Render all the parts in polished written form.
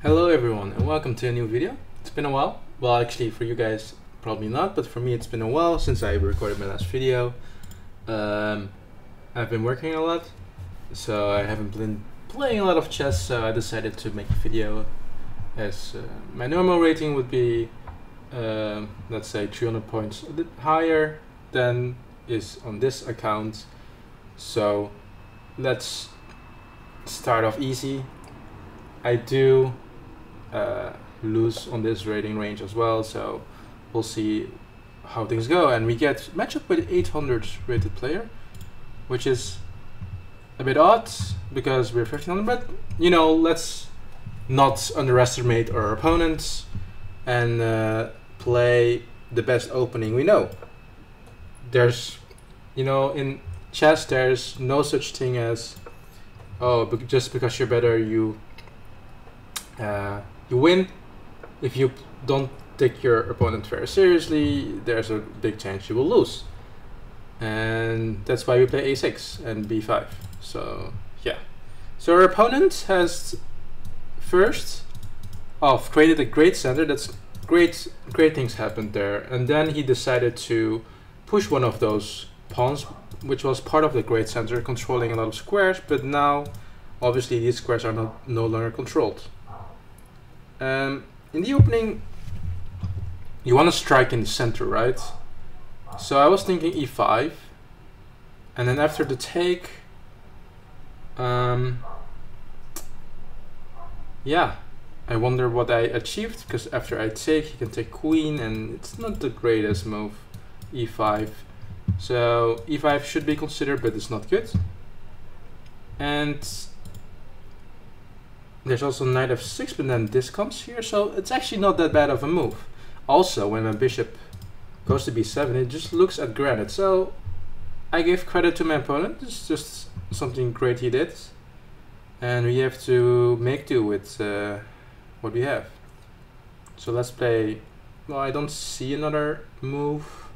Hello everyone and welcome to a new video. It's been a while. Well, actually for you guys probably not, but for me it's been a while since I recorded my last video. I've been working a lot, so I haven't been playing a lot of chess, so I decided to make a video as my normal rating would be let's say 300 points a bit higher than is on this account. So let's start off easy. I do lose on this rating range as well, so we'll see how things go. And we get matchup with 800 rated player, which is a bit odd because we're 1500, but you know, let's not underestimate our opponents and play the best opening we know. There's, you know, in chess there's no such thing as, oh, just because you're better you win. If you don't take your opponent very seriously, there's a big chance you will lose. And that's why we play a6 and b5. So yeah. So our opponent has first off created a great center. That's great things happened there. And then he decided to push one of those pawns, which was part of the great center, controlling a lot of squares, but now obviously these squares are no longer controlled. In the opening, you want to strike in the center, right? So I was thinking e5, and then after the take, yeah, I wonder what I achieved, because after I take, he can take queen, and it's not the greatest move, e5. So e5 should be considered, but it's not good. And there's also knight f6, but then this comes here, so it's actually not that bad of a move. Also, when my bishop goes to b7, it just looks at granite. So I give credit to my opponent. It's just something great he did, and we have to make do with what we have. So let's play. Well, I don't see another move.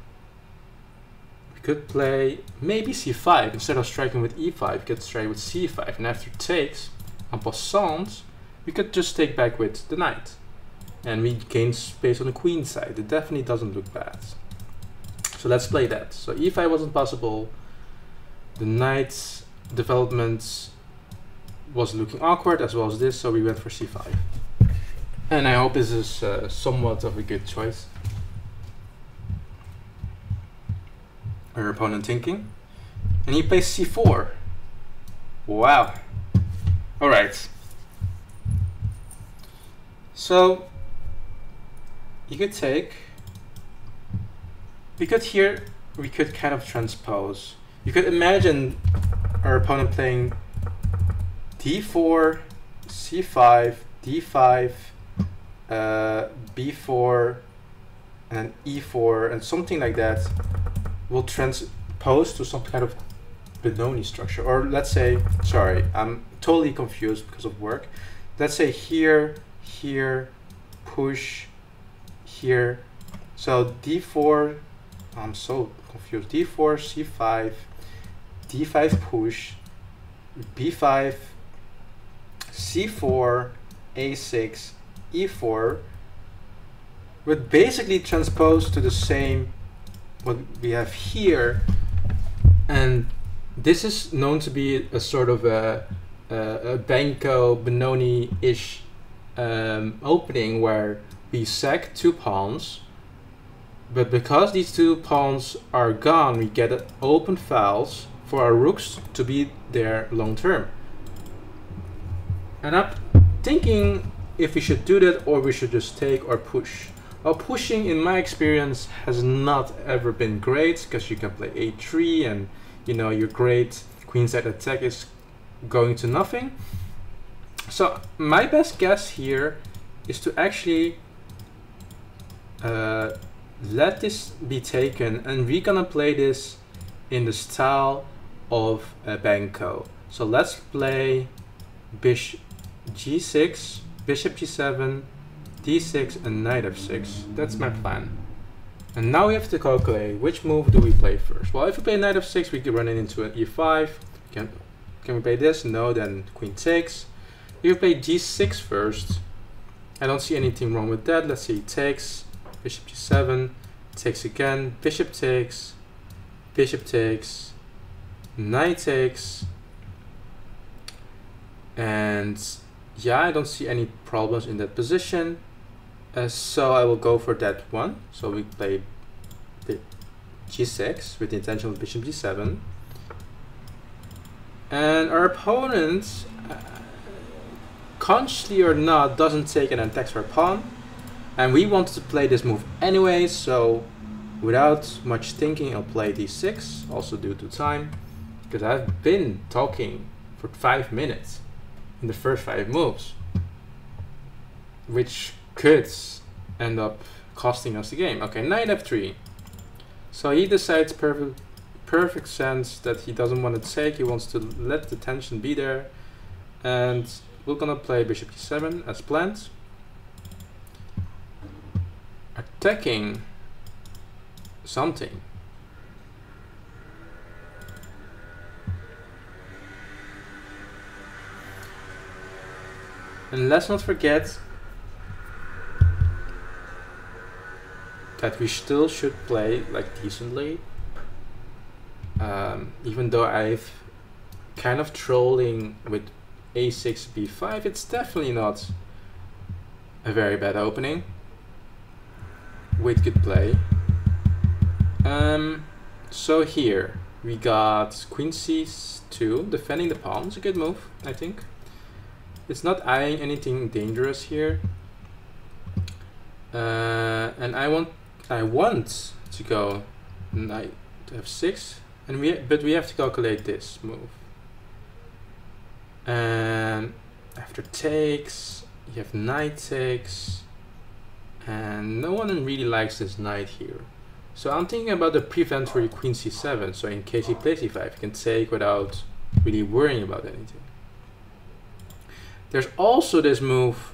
We could play maybe c5 instead of striking with e5. We could strike with c5, and after takes, en passant, we could just take back with the knight, and we gain space on the queen side. It definitely doesn't look bad. So let's play that. So e5 wasn't possible. The knight's development was looking awkward as well as this, so we went for c5. And I hope this is somewhat of a good choice. Our opponent thinking, and he plays c4. Wow. All right. So you could take. We could kind of transpose. You could imagine our opponent playing d4, c5, d5, b4, and e4, and something like that will transpose to some kind of Benoni structure. Or let's say, sorry, I'm totally confused because of work. Let's say here, here, push, here. So d4, I'm so confused. d4, c5, d5 push, b5, c4, a6, e4 would basically transpose to the same what we have here. And this is known to be a sort of a Banco Benoni-ish opening where we sack two pawns, but because these two pawns are gone, we get open files for our rooks to be there long term. And I'm thinking if we should do that or we should just take or push. Well, pushing in my experience has not ever been great, because you can play a3 and you know your great queenside attack is going to nothing. So my best guess here is to actually let this be taken, and we're gonna play this in the style of Banco. So let's play bishop g6, bishop g7, d6, and knight f6. That's my plan. And now we have to calculate which move do we play first. Well, if we play knight f6, we can run it into an e5. Can we play this? No, then queen takes. If we play g6 first, I don't see anything wrong with that. Let's see, he takes, bishop g7, takes again, bishop takes, knight takes, and yeah, I don't see any problems in that position. So I will go for that one. So we play g6 with the intention of bishop g7. And our opponent, consciously or not, doesn't take and attacks our pawn. And we wanted to play this move anyway, so without much thinking, I'll play d6, also due to time, because I've been talking for 5 minutes in the first 5 moves, which could end up costing us the game. Okay, knight f3. So he decides perfect sense that he doesn't want to take, he wants to let the tension be there, and we're gonna play bishop g7 as planned, attacking something. And let's not forget that we still should play like decently. Even though I've kind of trolling with a6 b5, it's definitely not a very bad opening with good play. So here we got queen c2, defending the pawn. It's a good move, I think. It's not eyeing anything dangerous here, and I want to go knight f6, and but we have to calculate this move. And after takes, you have knight takes, and no one really likes this knight here. So I'm thinking about the preventatory queen c7, so in case he plays e5, he can take without really worrying about anything. There's also this move,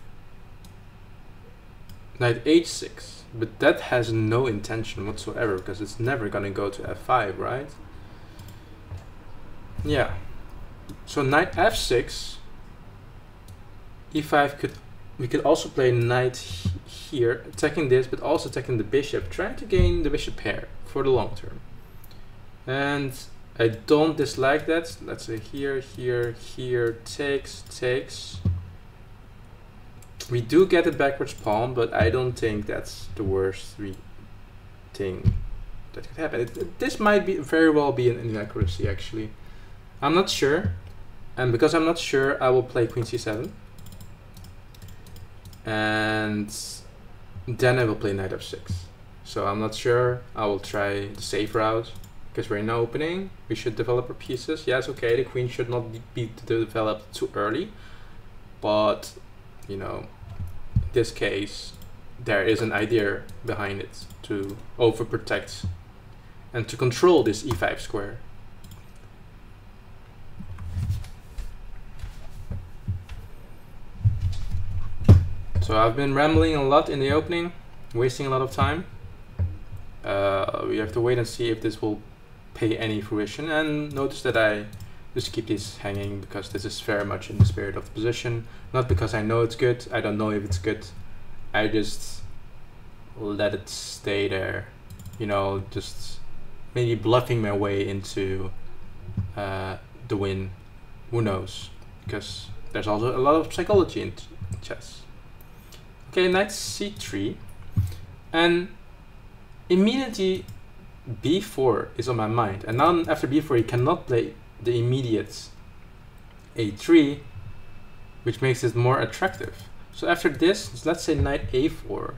knight h6, but that has no intention whatsoever, because it's never gonna go to f5, right? Yeah. So knight f6, e5 we could also play knight here, attacking this, but also attacking the bishop, trying to gain the bishop pair for the long term. And I don't dislike that. Let's say here, takes. We do get a backwards pawn, but I don't think that's the worst thing that could happen. This might be very well be an inaccuracy, actually. I'm not sure, and because I'm not sure, I will play queen c7, and then I will play knight f6. So I'm not sure. I will try the safe route, because we're in an opening. We should develop our pieces. Yes, okay, the queen should not be developed too early, but you know, in this case, there is an idea behind it to overprotect and to control this e5 square. So I've been rambling a lot in the opening, wasting a lot of time. We have to wait and see if this will pay any fruition, and notice that I just keep this hanging because this is very much in the spirit of the position, not because I know it's good. I don't know if it's good. I just let it stay there, you know, just maybe bluffing my way into the win. Who knows? Because there's also a lot of psychology in chess. Okay, knight c3, and immediately b4 is on my mind, and now after b4 he cannot play the immediate a3, which makes it more attractive. So after this, let's say knight a4.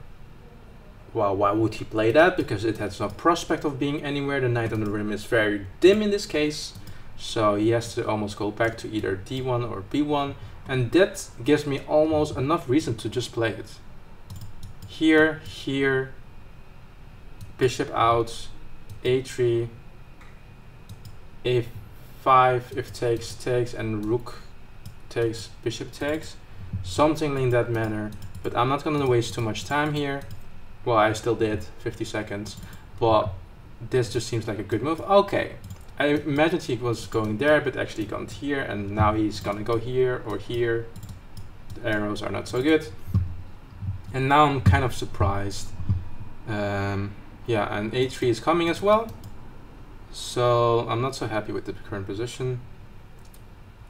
Well, why would he play that? Because it has no prospect of being anywhere. The knight on the rim is very dim in this case, so he has to almost go back to either d1 or b1, and that gives me almost enough reason to just play it. Here, bishop out, a3, a5 if takes, and rook takes, bishop takes, something in that manner. But I'm not gonna waste too much time here. Well, I still did, 50 seconds, but this just seems like a good move. Okay, I imagined he was going there, but actually gone here, and now he's gonna go here or here. The arrows are not so good. And now I'm kind of surprised. Yeah, and a3 is coming as well. So I'm not so happy with the current position.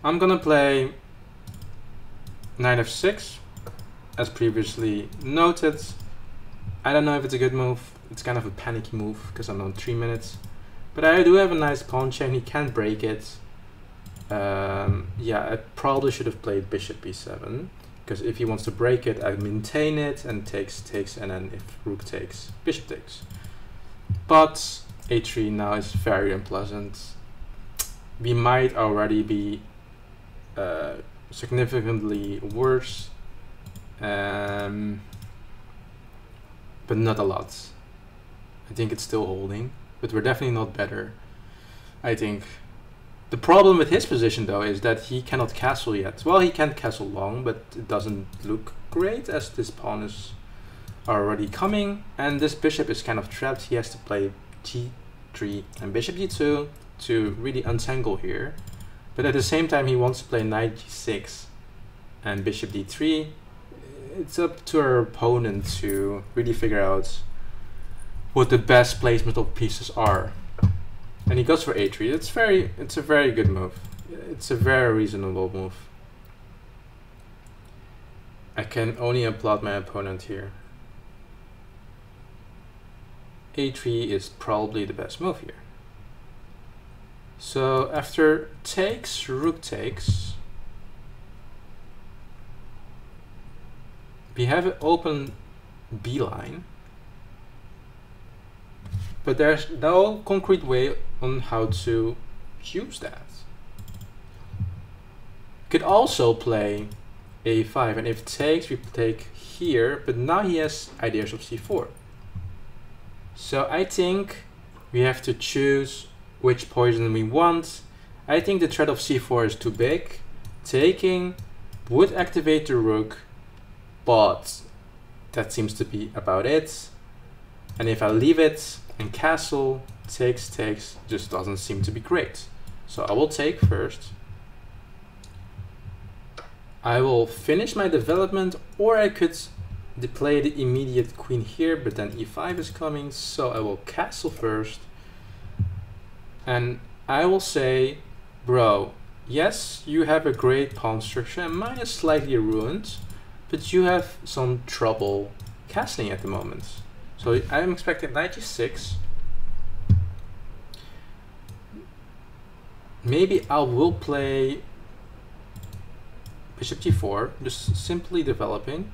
I'm gonna play knight f6, as previously noted. I don't know if it's a good move. It's kind of a panicky move because I'm on 3 minutes. But I do have a nice pawn chain. He can't break it. Yeah, I probably should have played bishop b7, because if he wants to break it, I maintain it and takes, and then if rook takes, bishop takes. But a3 now is very unpleasant. We might already be significantly worse, but not a lot. I think it's still holding, but we're definitely not better. I think the problem with his position though is that he cannot castle yet. Well, he can castle long, but it doesn't look great as this pawn is already coming, and this bishop is kind of trapped. He has to play g3 and bishop g2 to really untangle here, but at the same time he wants to play knight g6 and bishop d3. It's up to our opponent to really figure out what the best placement of pieces are, and he goes for a3. It's a very good move. It's a very reasonable move. I can only applaud my opponent here. a3 is probably the best move here. So after takes, rook takes, we have an open b line, but there's no concrete way on how to use that. Could also play a5, and if takes, we take here, but now he has ideas of c4. So I think we have to choose which poison we want. I think the threat of c4 is too big. Taking would activate the rook, but that seems to be about it. And if I leave it and castle, takes, just doesn't seem to be great. So I will take first. I will finish my development, or I could play the immediate queen here, but then e5 is coming, so I will castle first. And I will say, bro, yes, you have a great pawn structure, and mine is slightly ruined, but you have some trouble castling at the moment. So I'm expecting knight g6. Maybe I will play bishop g4, just simply developing,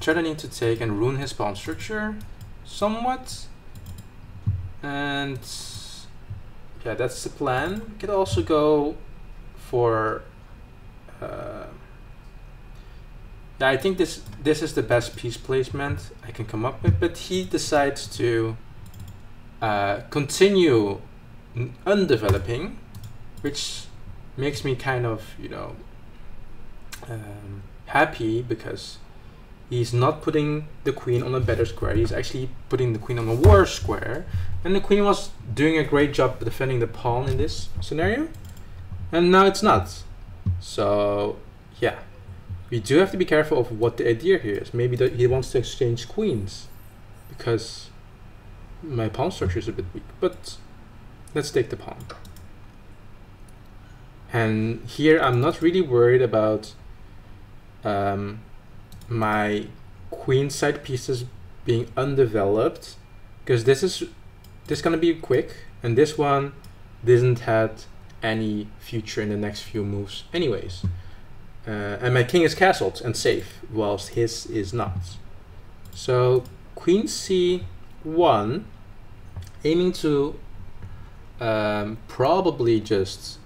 threatening to take and ruin his pawn structure somewhat. And yeah, that's the plan. We could also go for yeah, I think this is the best piece placement I can come up with, but he decides to continue undeveloping, which makes me kind of, you know, happy, because he's not putting the queen on a better square. He's actually putting the queen on a worse square, and the queen was doing a great job defending the pawn in this scenario, and now it's not. So yeah, we do have to be careful of what the idea here is. Maybe that he wants to exchange queens because my pawn structure is a bit weak, but let's take the pawn. And here I'm not really worried about my queenside pieces being undeveloped, because this gonna be quick, and this one didn't have any future in the next few moves anyways. And my king is castled and safe, whilst his is not. So queen c1, aiming to probably just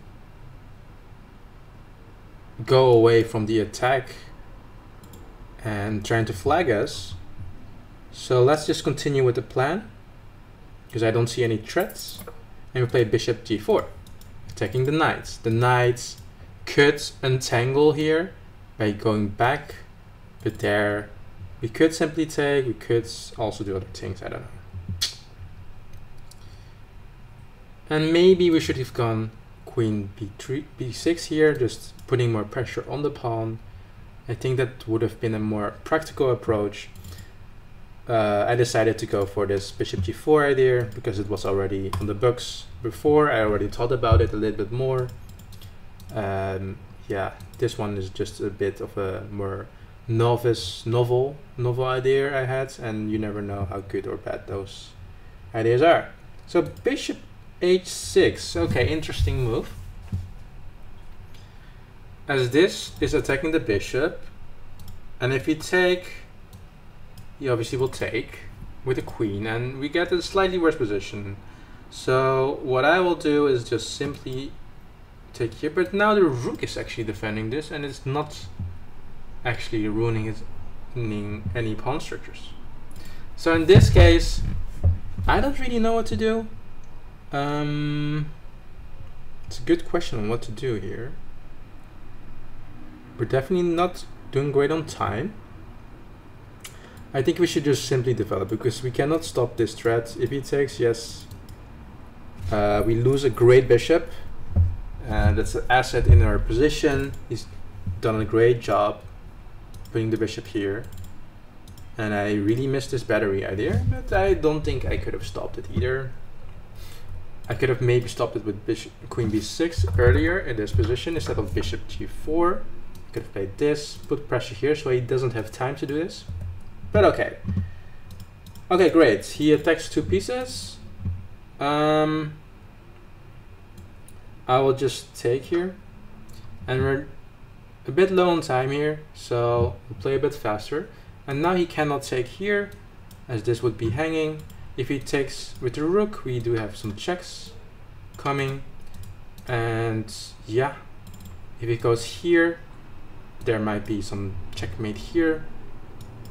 go away from the attack and trying to flag us. So let's just continue with the plan, because I don't see any threats. And we play bishop g4, attacking the knights. The knights could untangle here by going back, but there we could simply take, we could also do other things, I don't know. And maybe we should have gone queen b3, b6 here, just putting more pressure on the pawn. I think that would have been a more practical approach. I decided to go for this bishop g4 idea because it was already on the books before. I already thought about it a little bit more. Yeah, this one is just a bit of a more novel idea I had, and you never know how good or bad those ideas are. So bishop h6, okay, interesting move. As this is attacking the bishop, and if you take, you obviously will take with the queen, and we get a slightly worse position. So what I will do is just simply take here, but now the rook is actually defending this, and it's not actually ruining any pawn structures. So in this case, I don't really know what to do. It's a good question on what to do here. We're definitely not doing great on time. I think we should just simply develop because we cannot stop this threat. If he takes, yes, we lose a great bishop. That's an asset in our position. He's done a great job putting the bishop here. And I really missed this battery idea, but I don't think I could have stopped it either. I could have maybe stopped it with bishop, queen b6 earlier in this position instead of bishop g4. Could have played this, put pressure here so he doesn't have time to do this. But okay. Okay, great. He attacks two pieces. I will just take here. And we're a bit low on time here, so we'll play a bit faster. And now he cannot take here, as this would be hanging. If he takes with the rook, we do have some checks coming. And yeah, if he goes here, there might be some checkmate here.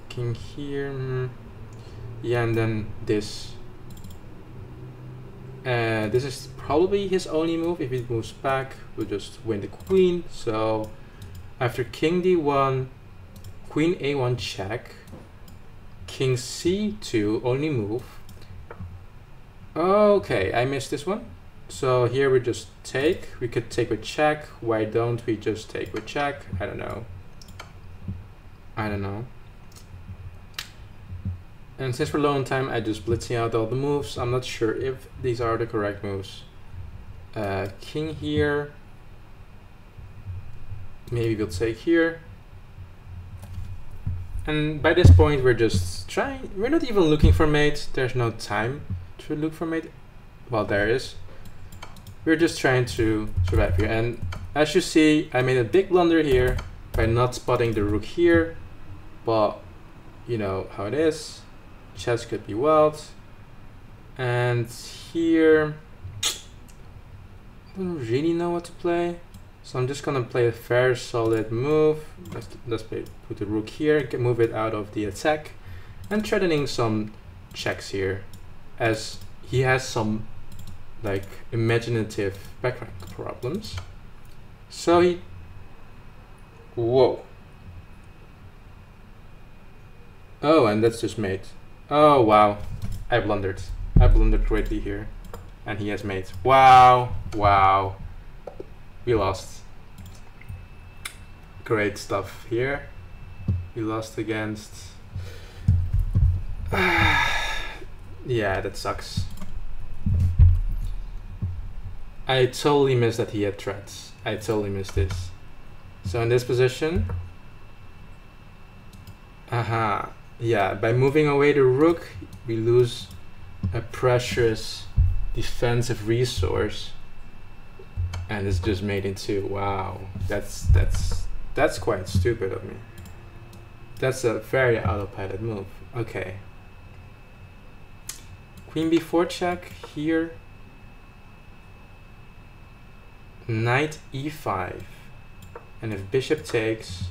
King here. Yeah, and then this. This is probably his only move. If he moves back, we'll just win the queen. So after king d1, queen a1 check, king c2 only move. Okay, I missed this one. So here we just take. We could take with check. Why don't we just take with check? I don't know. And since we're low on time, I just blitzing out all the moves. I'm not sure if these are the correct moves. King here. Maybe we'll take here. And by this point, we're just trying. We're not even looking for mate. There's no time to look for mate. Well, there is. We're just trying to survive here. And as you see, I made a big blunder here by not spotting the rook here. But you know how it is. Chess could be wild. And here, I don't really know what to play. So I'm just gonna play a fair solid move. Let's put the rook here, move it out of the attack, and threatening some checks here, as he has some like imaginative background problems. So he, whoa. Oh, and that's just mate. Oh wow, I blundered greatly here, and he has mate. Wow, we lost. Great stuff here. We lost against. Yeah, that sucks. I totally missed that he had threats. I totally missed this. So in this position, yeah, by moving away the rook, we lose a precious defensive resource, and it's just made into, wow, that's quite stupid of me. That's a very autopilot move. Okay. Queen b4 check here. Knight e5. And if bishop takes,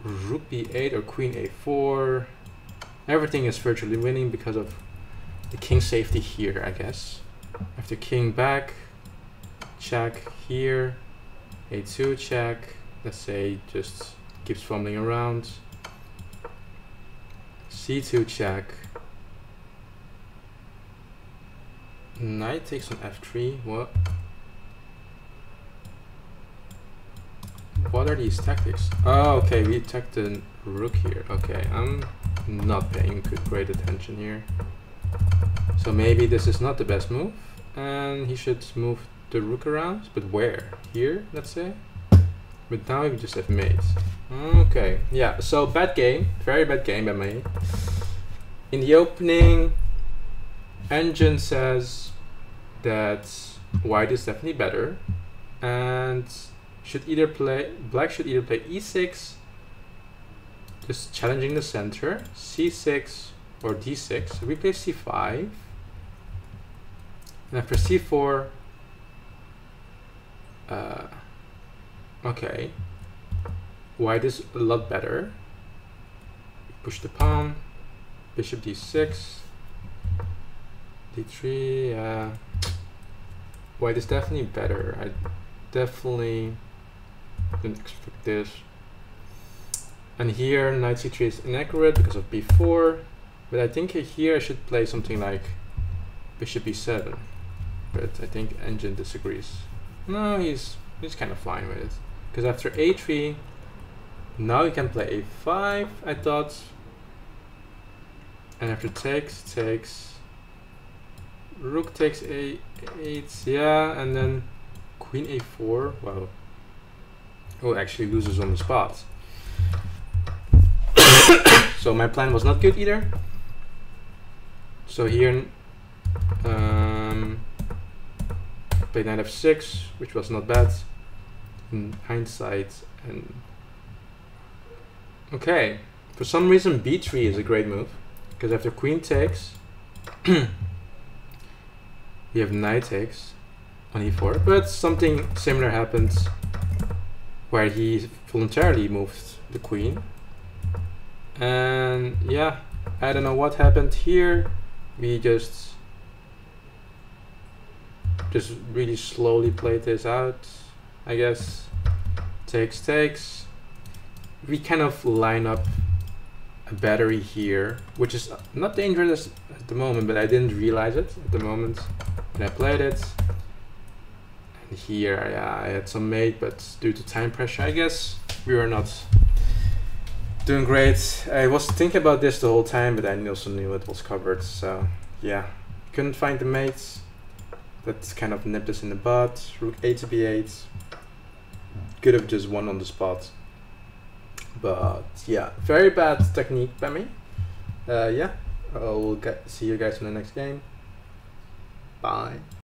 rook b8 or queen a4. Everything is virtually winning because of the king safety here, I guess. After king back, check here, a2 check. Let's say just keeps fumbling around. c2 check. Knight takes on f3. What? What are these tactics? Oh, okay, we attacked the rook here. Okay, I'm not paying great attention here. So maybe this is not the best move, and he should move the rook around. But where? Here, let's say. But now we just have mates. Okay, yeah. So bad game, very bad game by me. In the opening, Engine says that white is definitely better, and black should either play e6, just challenging the center, c6 or d6. So we play c5, and after c4, okay, white is a lot better. Push the pawn, bishop d6, d3. White is definitely better. I definitely didn't expect this. And here knight c3 is inaccurate because of b4, but I think here I should play something like bishop e7. But I think Engine disagrees. No, he's kind of fine with it. Because after a3, now he can play a5, I thought. And after takes, rook takes a8, yeah, and then queen a4. Wow. Oh, actually loses on the spot. So my plan was not good either. So here, played knight f6, which was not bad in hindsight. And okay, for some reason b3 is a great move, because after queen takes, we have knight takes on e4, but something similar happens where he voluntarily moved the queen. And yeah, I don't know what happened here. We just really slowly played this out, I guess. Takes. We kind of line up a battery here, which is not dangerous at the moment, but I didn't realize it at the moment when I played it. And here, yeah, I had some mate, but due to time pressure, I guess we were not doing great. I was thinking about this the whole time, but I also knew it was covered. So yeah, couldn't find the mates. That kind of nipped us in the butt. Rook a to b8. Could have just won on the spot. But yeah, very bad technique by me. Yeah, we'll see you guys in the next game. Bye.